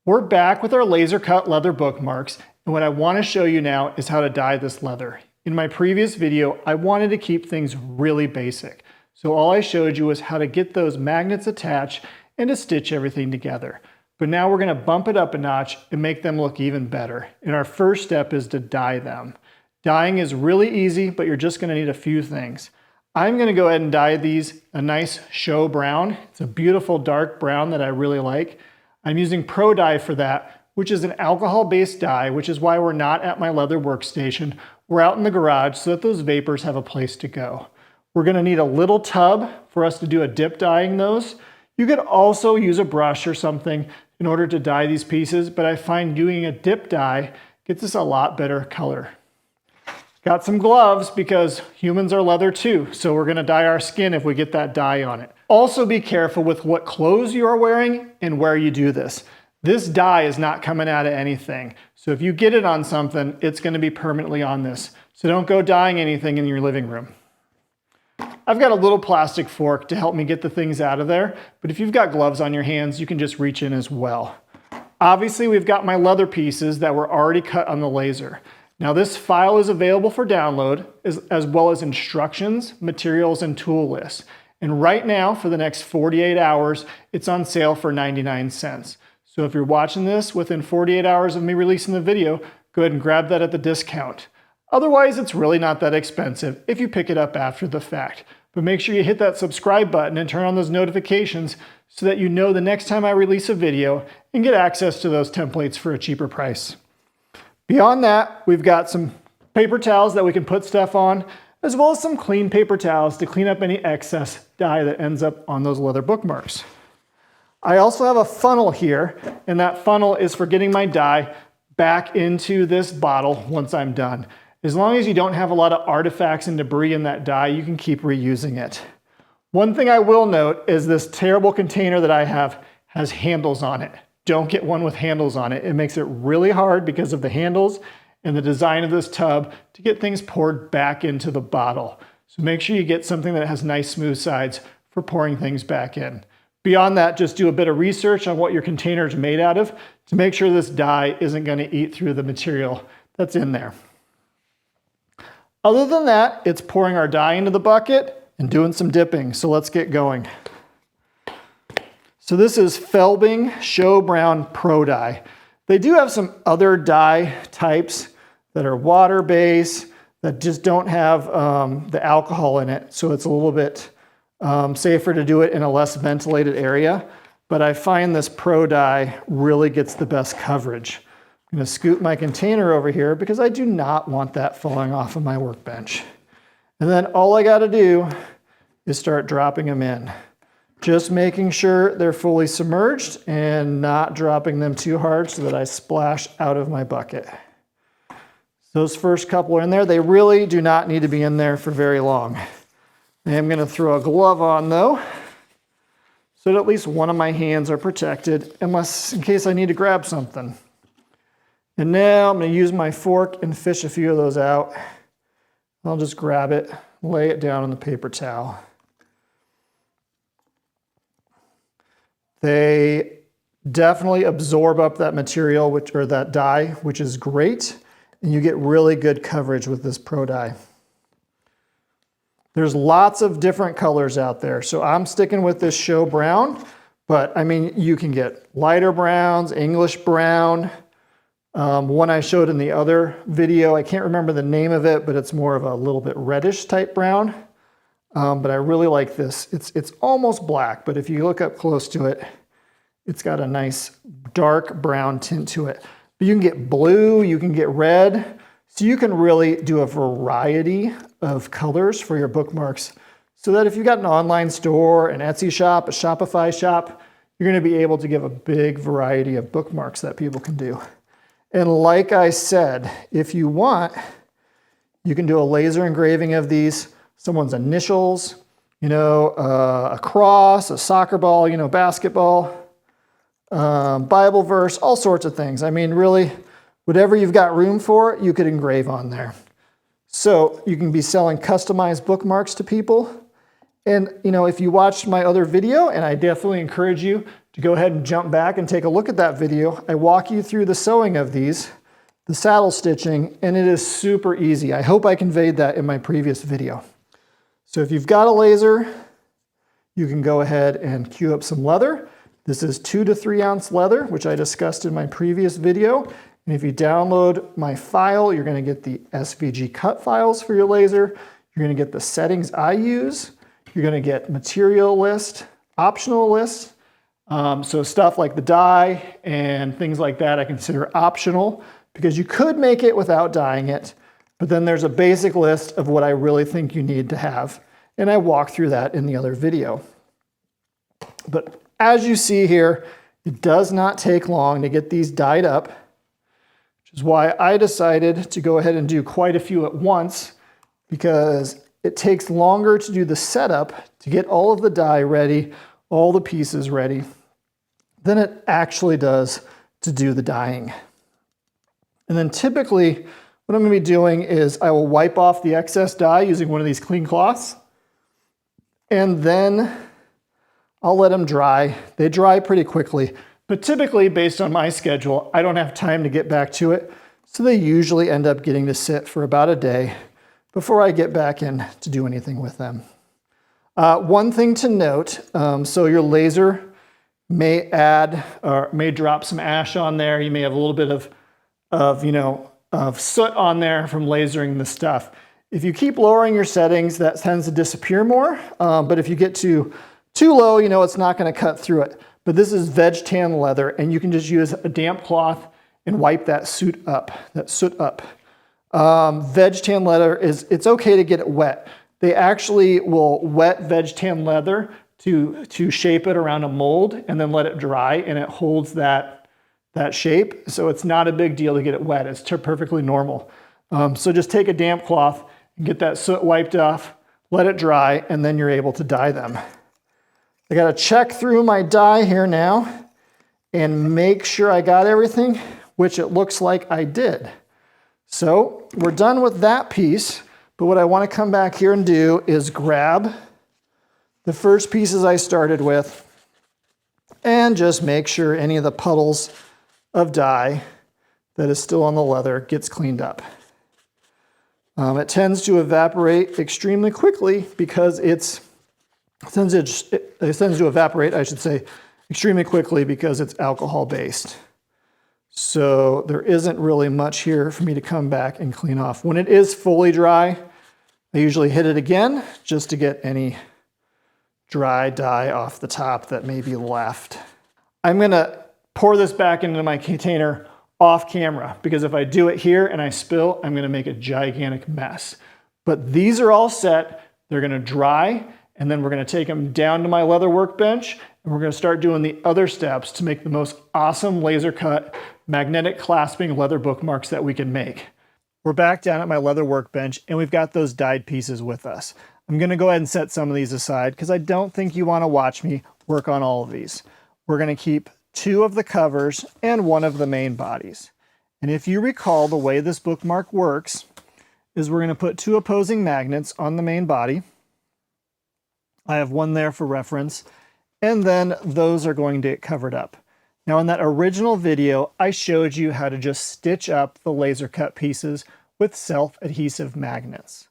We're back with our laser cut leather bookmarks, and what I want to show you now is how to dye this leather. In my previous video, I wanted to keep things really basic. So all I showed you was how to get those magnets attached and to stitch everything together. But now we're going to bump it up a notch and make them look even better. And our first step is to dye them. Dyeing is really easy, but you're just going to need a few things. I'm going to go ahead and dye these a nice show brown. It's a beautiful dark brown that I really like. I'm using Pro Dye for that, which is an alcohol-based dye, which is why we're not at my leather workstation. We're out in the garage so that those vapors have a place to go. We're going to need a little tub for us to do a dip dyeing those. You could also use a brush or something in order to dye these pieces, but I find doing a dip dye gets us a lot better color. Got some gloves because humans are leather too, so we're going to dye our skin if we get that dye on it. Also be careful with what clothes you are wearing and where you do this. This dye is not coming out of anything, so if you get it on something, it's going to be permanently on this. So don't go dyeing anything in your living room. I've got a little plastic fork to help me get the things out of there, but if you've got gloves on your hands, you can just reach in as well. Obviously, we've got my leather pieces that were already cut on the laser. Now this file is available for download as well as instructions, materials, and tool lists. And right now, for the next 48 hours, it's on sale for 99 cents. So if you're watching this within 48 hours of me releasing the video, go ahead and grab that at the discount. Otherwise, it's really not that expensive if you pick it up after the fact. But make sure you hit that subscribe button and turn on those notifications so that you know the next time I release a video and get access to those templates for a cheaper price. Beyond that, we've got some paper towels that we can put stuff on, as well as some clean paper towels to clean up any excess dye that ends up on those leather bookmarks. I also have a funnel here, and that funnel is for getting my dye back into this bottle once I'm done. As long as you don't have a lot of artifacts and debris in that dye, you can keep reusing it. One thing I will note is this terrible container that I have has handles on it. Don't get one with handles on it. It makes it really hard because of the handles and the design of this tub to get things poured back into the bottle. So make sure you get something that has nice smooth sides for pouring things back in. Beyond that, just do a bit of research on what your container is made out of to make sure this dye isn't going to eat through the material that's in there. Other than that, it's pouring our dye into the bucket and doing some dipping. So let's get going. So this is Beveling Show Brown Pro Dye. They do have some other dye types that are water-based that just don't have the alcohol in it. So it's a little bit safer to do it in a less ventilated area. But I find this Pro Dye really gets the best coverage. I'm going to scoot my container over here because I do not want that falling off of my workbench. And then all I got to do is start dropping them in. Just making sure they're fully submerged and not dropping them too hard so that I splash out of my bucket. Those first couple are in there. They really do not need to be in there for very long. I am going to throw a glove on though, so that at least one of my hands are protected, unless in case I need to grab something. And now I'm going to use my fork and fish a few of those out. I'll just grab it, lay it down on the paper towel. They definitely absorb up that material, or that dye, which is great. And you get really good coverage with this Pro Dye. There's lots of different colors out there. So I'm sticking with this show brown, but I mean, you can get lighter browns, English brown. One I showed in the other video, I can't remember the name of it, but it's more of a little bit reddish type brown. But I really like this. It's almost black, but if you look up close to it, it's got a nice dark brown tint to it. But you can get blue, you can get red, so you can really do a variety of colors for your bookmarks so that if you've got an online store, an Etsy shop, a Shopify shop, you're going to be able to give a big variety of bookmarks that people can do. And like I said, if you want, you can do a laser engraving of these, someone's initials, a cross, a soccer ball, basketball, Bible verse, all sorts of things. I mean, really, whatever you've got room for, you could engrave on there. So you can be selling customized bookmarks to people. And if you watched my other video, and I definitely encourage you to go ahead and jump back and take a look at that video, I walk you through the sewing of these, the saddle stitching, and it is super easy. I hope I conveyed that in my previous video. So if you've got a laser, you can go ahead and cue up some leather. This is 2 to 3 ounce leather, which I discussed in my previous video. And if you download my file, you're going to get the SVG cut files for your laser. You're going to get the settings I use. You're going to get material list, optional list. So stuff like the dye and things like that I consider optional because you could make it without dyeing it. But then there's a basic list of what I really think you need to have. And I walk through that in the other video. But as you see here, it does not take long to get these dyed up, which is why I decided to go ahead and do quite a few at once, because it takes longer to do the setup to get all of the dye ready, all the pieces ready, than it actually does to do the dyeing. And then typically, what I'm going to be doing is I will wipe off the excess dye using one of these clean cloths, and then I'll let them dry. They dry pretty quickly, but typically based on my schedule, I don't have time to get back to it. So they usually end up getting to sit for about a day before I get back in to do anything with them. One thing to note, so your laser may add or may drop some ash on there. You may have a little bit of soot on there from lasering the stuff. If you keep lowering your settings, that tends to disappear more. But if you get too low, it's not going to cut through it. But this is veg tan leather, and you can just use a damp cloth and wipe that soot up. Veg tan leather it's okay to get it wet. They actually will wet veg tan leather to shape it around a mold and then let it dry, and it holds that shape. So it's not a big deal to get it wet. It's perfectly normal. So just take a damp cloth and get that soot wiped off, let it dry, and then you're able to dye them. I got to check through my dye here now and make sure I got everything, which it looks like I did. So we're done with that piece, but what I want to come back here and do is grab the first pieces I started with and just make sure any of the puddles of dye that is still on the leather gets cleaned up. It tends to evaporate extremely quickly because it tends to evaporate, I should say, extremely quickly because it's alcohol based. So there isn't really much here for me to come back and clean off. When it is fully dry, I usually hit it again just to get any dry dye off the top that may be left. I'm going to pour this back into my container off camera because if I do it here and I spill, I'm going to make a gigantic mess. But these are all set. They're going to dry, and then we're going to take them down to my leather workbench, and we're going to start doing the other steps to make the most awesome laser cut magnetic clasping leather bookmarks that we can make. We're back down at my leather workbench, and we've got those dyed pieces with us. I'm going to go ahead and set some of these aside because I don't think you want to watch me work on all of these. We're going to keep 2 of the covers and 1 of the main bodies. And if you recall, the way this bookmark works is we're going to put 2 opposing magnets on the main body. I have 1 there for reference, and then those are going to get covered up. Now in that original video, I showed you how to just stitch up the laser cut pieces with self-adhesive magnets.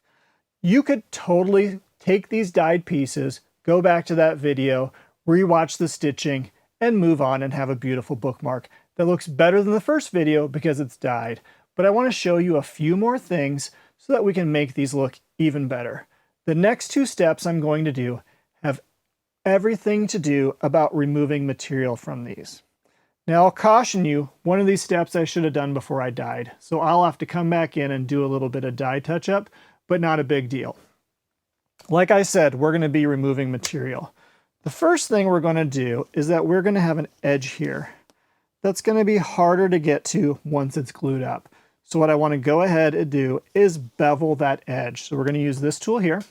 You could totally take these dyed pieces, go back to that video, rewatch the stitching, and move on and have a beautiful bookmark that looks better than the first video because it's dyed. But I want to show you a few more things so that we can make these look even better. The next 2 steps I'm going to do have everything to do about removing material from these. Now I'll caution you, one of these steps I should have done before I dyed, so I'll have to come back in and do a little bit of dye touch-up, but not a big deal. Like I said, we're going to be removing material. The first thing we're going to do is that we're going to have an edge here that's going to be harder to get to once it's glued up. So what I want to go ahead and do is bevel that edge. So we're going to use this tool here.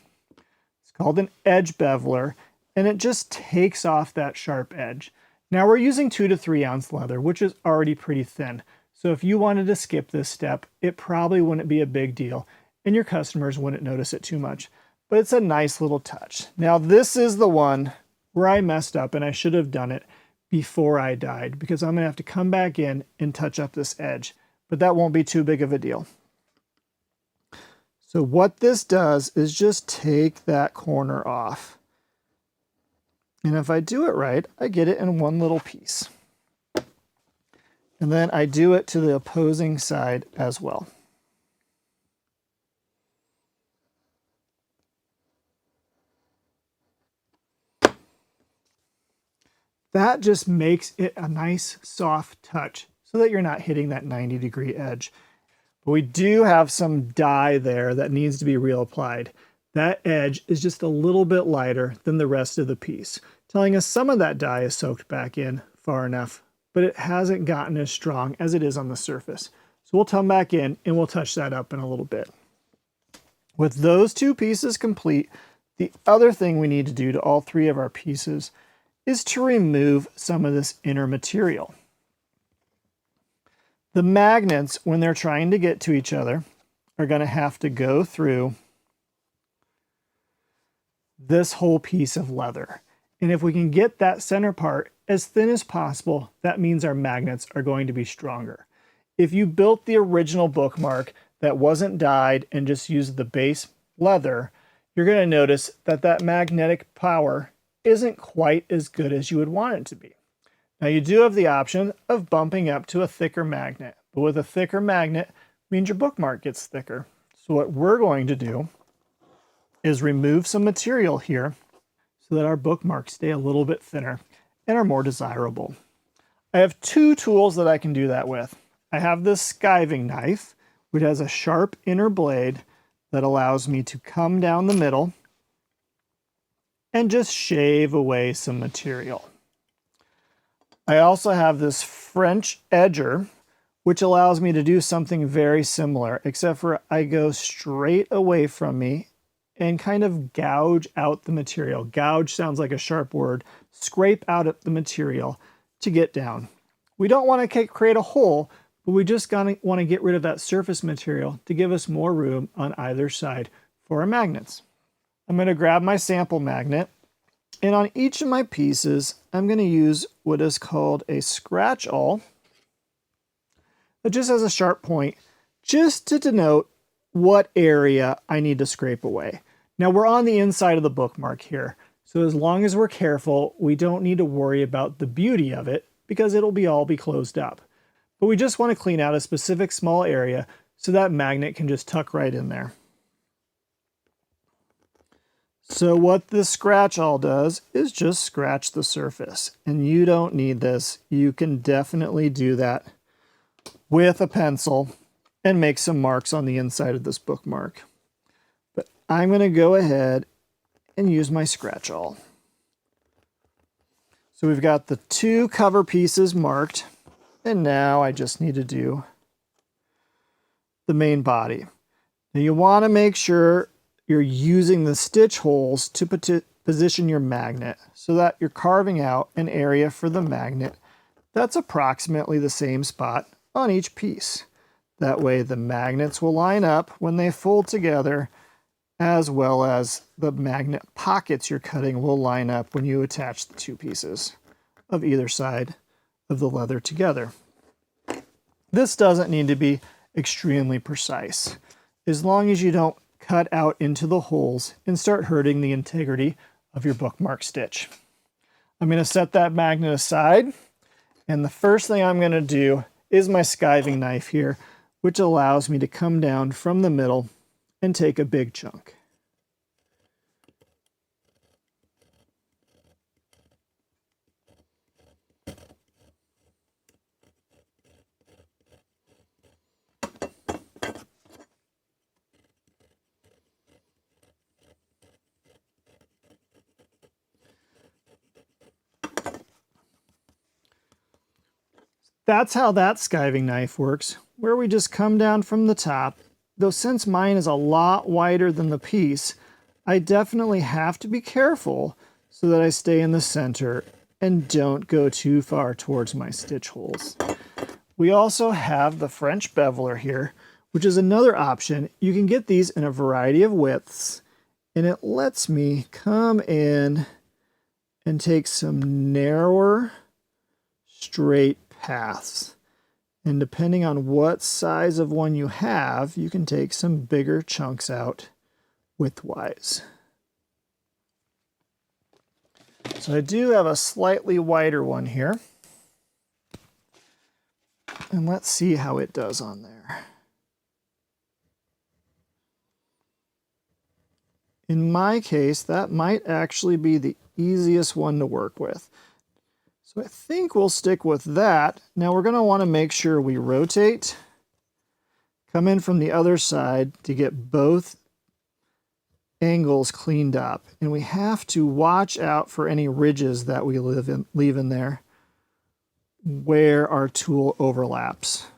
It's called an edge beveler, and it just takes off that sharp edge. Now we're using 2 to 3 ounce leather, which is already pretty thin. So if you wanted to skip this step, it probably wouldn't be a big deal, and your customers wouldn't notice it too much. But it's a nice little touch. Now this is the one where I messed up, and I should have done it before I dyed because I'm going to have to come back in and touch up this edge, but that won't be too big of a deal. So what this does is just take that corner off. And if I do it right, I get it in one little piece. And then I do it to the opposing side as well. That just makes it a nice soft touch so that you're not hitting that 90-degree edge. But we do have some dye there that needs to be reapplied. That edge is just a little bit lighter than the rest of the piece, telling us some of that dye is soaked back in far enough, but it hasn't gotten as strong as it is on the surface. So we'll come back in and we'll touch that up in a little bit. With those two pieces complete, the other thing we need to do to all three of our pieces is to remove some of this inner material. The magnets, when they're trying to get to each other, are going to have to go through this whole piece of leather. And if we can get that center part as thin as possible, that means our magnets are going to be stronger. If you built the original bookmark that wasn't dyed and just used the base leather, you're going to notice that that magnetic power isn't quite as good as you would want it to be. Now you do have the option of bumping up to a thicker magnet, but with a thicker magnet means your bookmark gets thicker. So what we're going to do is remove some material here so that our bookmarks stay a little bit thinner and are more desirable. I have two tools that I can do that with. I have this skiving knife, which has a sharp inner blade that allows me to come down the middle and just shave away some material. I also have this French edger, which allows me to do something very similar, except for I go straight away from me and kind of gouge out the material. Gouge sounds like a sharp word. Scrape out the material to get down. We don't want to create a hole, but we just want to get rid of that surface material to give us more room on either side for our magnets. I'm going to grab my sample magnet, and on each of my pieces, I'm going to use what is called a scratch awl. It just has a sharp point, just to denote what area I need to scrape away. Now we're on the inside of the bookmark here, so as long as we're careful, we don't need to worry about the beauty of it because it'll all be closed up. But we just want to clean out a specific small area so that magnet can just tuck right in there. So what the scratch awl does is just scratch the surface, and you don't need this. You can definitely do that with a pencil and make some marks on the inside of this bookmark. But I'm going to go ahead and use my scratch awl. So we've got the two cover pieces marked, and now I just need to do the main body. Now you want to make sure you're using the stitch holes to position your magnet so that you're carving out an area for the magnet that's approximately the same spot on each piece. That way the magnets will line up when they fold together, as well as the magnet pockets you're cutting will line up when you attach the two pieces of either side of the leather together. This doesn't need to be extremely precise, as long as you don't cut out into the holes and start hurting the integrity of your bookmark stitch. I'm going to set that magnet aside, and the first thing I'm going to do is my skiving knife here, which allows me to come down from the middle and take a big chunk. That's how that skiving knife works, where we just come down from the top. Though since mine is a lot wider than the piece, I definitely have to be careful so that I stay in the center and don't go too far towards my stitch holes. We also have the French beveler here, which is another option. You can get these in a variety of widths, and it lets me come in and take some narrower straight paths. And depending on what size of one you have, you can take some bigger chunks out widthwise. So I do have a slightly wider one here. And let's see how it does on there. In my case, that might actually be the easiest one to work with. So I think we'll stick with that. Now we're going to want to make sure we rotate, come in from the other side to get both angles cleaned up. And we have to watch out for any ridges that we leave in there where our tool overlaps.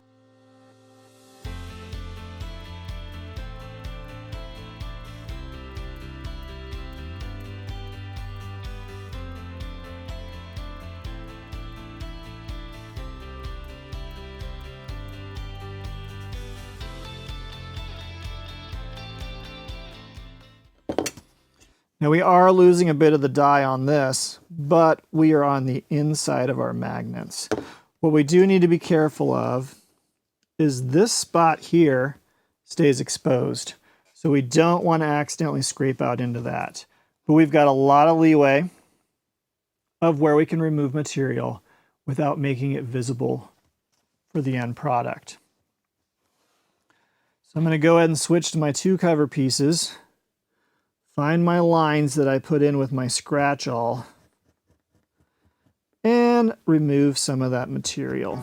Now we are losing a bit of the die on this, but we are on the inside of our magnets. What we do need to be careful of is this spot here stays exposed. So we don't want to accidentally scrape out into that. But we've got a lot of leeway of where we can remove material without making it visible for the end product. So I'm going to go ahead and switch to my two cover pieces. Find my lines that I put in with my scratch awl and remove some of that material.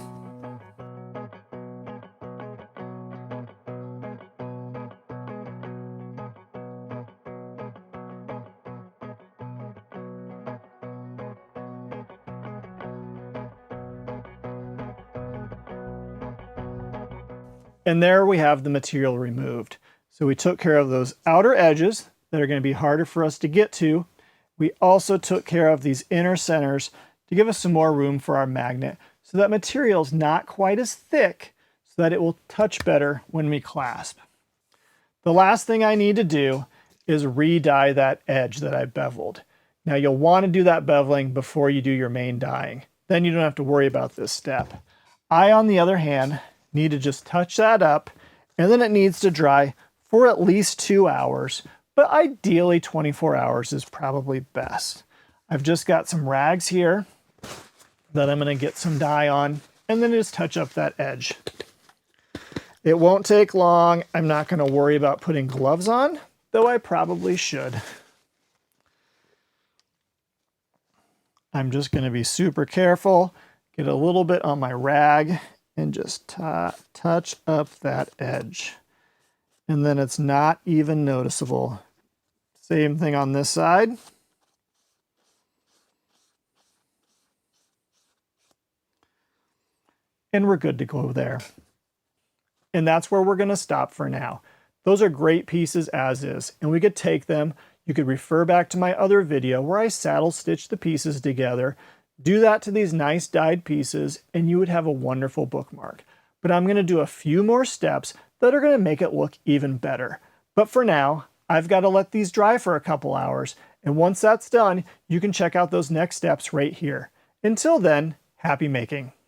And there we have the material removed. So we took care of those outer edges that are going to be harder for us to get to. We also took care of these inner centers to give us some more room for our magnet so that material is not quite as thick so that it will touch better when we clasp. The last thing I need to do is re-die that edge that I beveled. Now you'll want to do that beveling before you do your main dyeing. Then you don't have to worry about this step. I, on the other hand, need to just touch that up, and then it needs to dry for at least 2 hours, but ideally 24 hours is probably best. I've just got some rags here that I'm going to get some dye on, and then just touch up that edge. It won't take long. I'm not going to worry about putting gloves on, though I probably should. I'm just going to be super careful, get a little bit on my rag, and just touch up that edge. And then it's not even noticeable. Same thing on this side. And we're good to go there. And that's where we're going to stop for now. Those are great pieces as is, and we could take them. You could refer back to my other video where I saddle stitch the pieces together. Do that to these nice dyed pieces, and you would have a wonderful bookmark. But I'm going to do a few more steps that are going to make it look even better. But for now, I've got to let these dry for a couple hours, and once that's done, you can check out those next steps right here. Until then, happy making.